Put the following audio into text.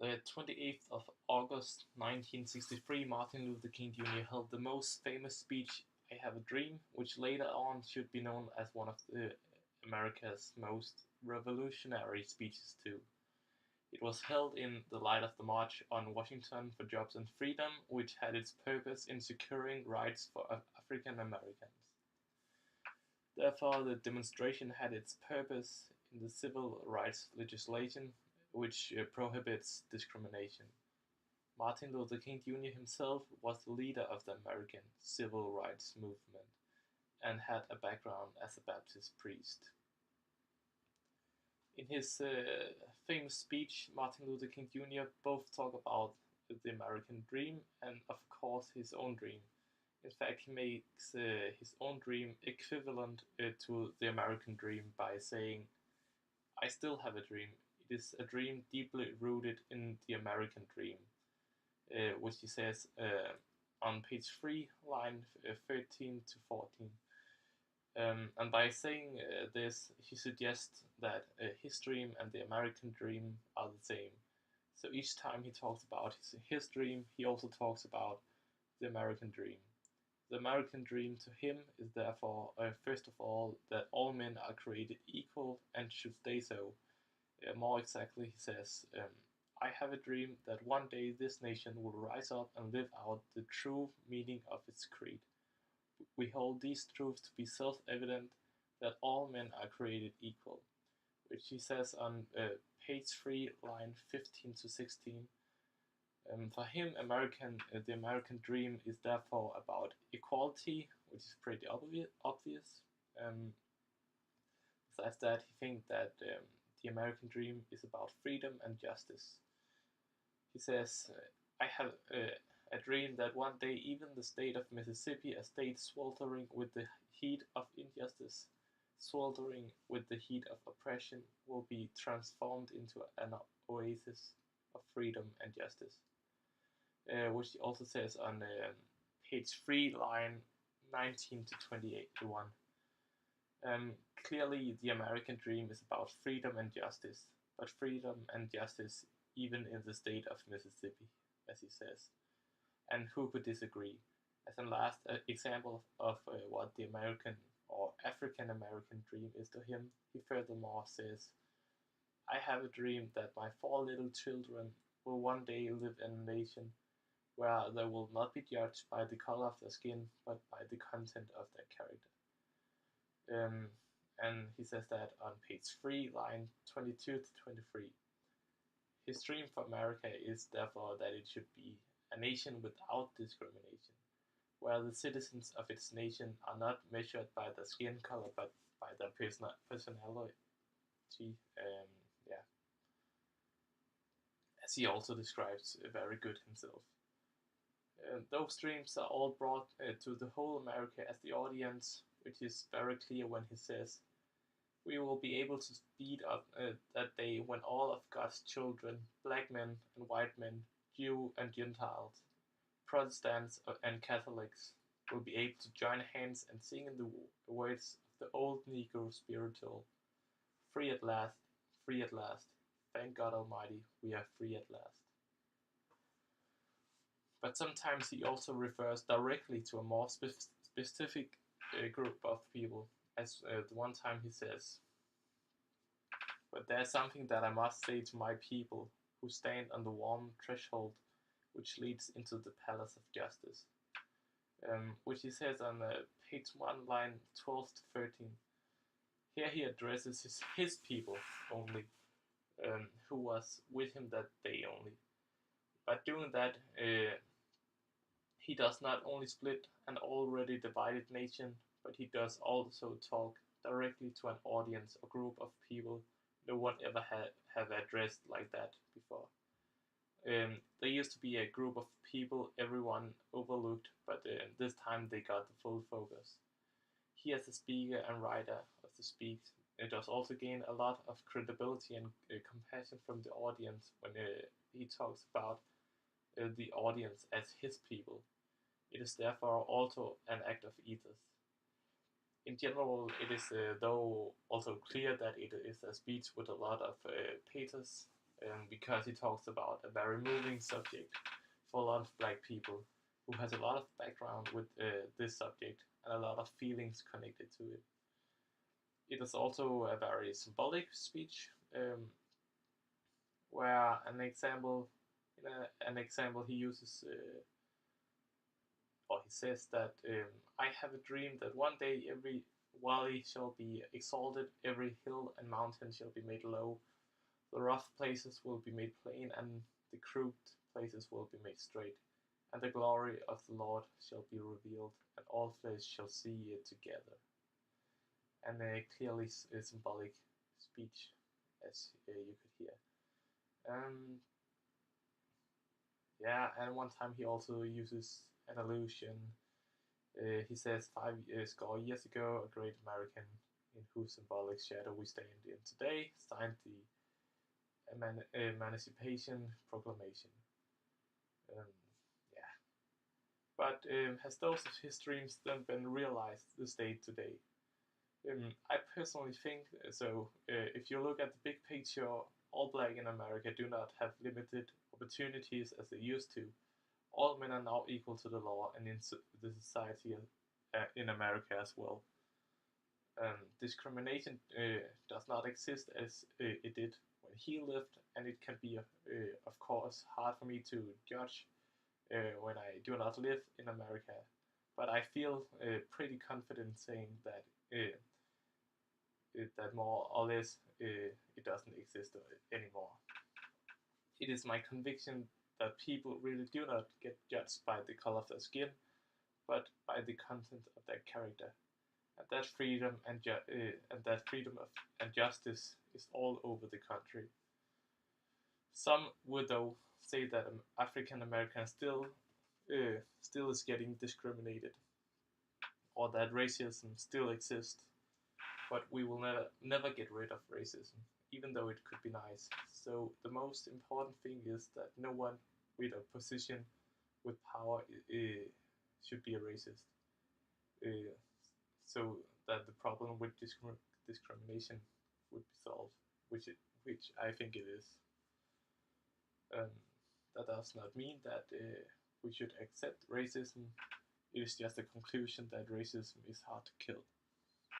The 28th of August 1963, Martin Luther King Jr. held the most famous speech, I Have a Dream, which later on should be known as one of America's most revolutionary speeches too. It was held in the light of the March on Washington for Jobs and Freedom, which had its purpose in securing rights for African Americans. Therefore, the demonstration had its purpose in the civil rights legislation, which prohibits discrimination. Martin Luther King Jr. himself was the leader of the American civil rights movement and had a background as a Baptist priest. In his famous speech, Martin Luther King Jr. both talk about the American dream and, of course, his own dream. In fact, he makes his own dream equivalent to the American dream by saying, I still have a dream. It is a dream deeply rooted in the American dream, which he says on page 3, line 13 to 14. And by saying this, he suggests that his dream and the American dream are the same. So each time he talks about his dream, he also talks about the American dream. The American dream to him is therefore, first of all, that all men are created equal and should stay so. More exactly, he says, I have a dream that one day this nation will rise up and live out the true meaning of its creed. We hold these truths to be self-evident, that all men are created equal, which he says on page 3, line 15 to 16. For him, the American dream is therefore about equality, which is pretty obvious. Besides that, he thinks that the American dream is about freedom and justice. He says, I have a dream that one day even the state of Mississippi, a state sweltering with the heat of injustice, sweltering with the heat of oppression, will be transformed into an oasis of freedom and justice. Which he also says on page 3, line 19 to 21. Clearly, the American dream is about freedom and justice, but freedom and justice even in the state of Mississippi, as he says. And who could disagree? As a last example of what the American or African American dream is to him, he furthermore says, I have a dream that my 4 little children will one day live in a nation where they will not be judged by the color of their skin, but by the content of their character. And he says that on page 3, line 22 to 23. His dream for America is therefore that it should be a nation without discrimination, where the citizens of its nation are not measured by their skin color, but by their personality. Yeah, as he also describes very good himself. Those dreams are all brought to the whole America as the audience, which is very clear when he says, we will be able to speed up that day when all of God's children, black men and white men, Jew and Gentiles, Protestants and Catholics, will be able to join hands and sing in the words of the old Negro spiritual, free at last, free at last, thank God Almighty, we are free at last. But sometimes he also refers directly to a more specific group of people, as the one time he says, but there's something that I must say to my people who stand on the warm threshold which leads into the palace of justice, which he says on page 1, line 12 to 13. Here he addresses his people only, who was with him that day only. By doing that, he does not only split an already divided nation, but he does also talk directly to an audience or group of people no one ever have addressed like that before. There used to be a group of people everyone overlooked, but this time they got the full focus. He, as a speaker and writer of the speech, it does also gain a lot of credibility and compassion from the audience when he talks about the audience as his people. It is therefore also an act of ethos. In general, it is though also clear that it is a speech with a lot of pathos, because he talks about a very moving subject for a lot of black people who has a lot of background with this subject and a lot of feelings connected to it. It is also a very symbolic speech, where an example he uses, or he says that I have a dream that one day every valley shall be exalted, every hill and mountain shall be made low, the rough places will be made plain, and the crooked places will be made straight, and the glory of the Lord shall be revealed, and all flesh shall see it together. And a clearly symbolic speech, as you could hear. Yeah, and one time he also uses an allusion. He says 5 years ago, a great American in whose symbolic shadow we stand in today signed the Emancipation Proclamation. Um, yeah, but has those of his dreams then been realized this day today? I personally think so. If you look at the big picture, all black in America do not have limited opportunities as they used to. All men are now equal to the law and in the society in America as well. Discrimination does not exist as it did when he lived, and it can be, of course, hard for me to judge when I do not live in America. But I feel pretty confident saying that that more or less it doesn't exist anymore. It is my conviction that people really do not get judged by the color of their skin, but by the content of their character. And that freedom and justice is all over the country. Some would though say that African Americans still is getting discriminated, or that racism still exists. But we will never get rid of racism, even though it could be nice. So the most important thing is that no one with a position with power should be a racist. Uh, so that the problem with discrimination would be solved, which I think it is. Um, that does not mean that we should accept racism. It is just a conclusion that racism is hard to kill.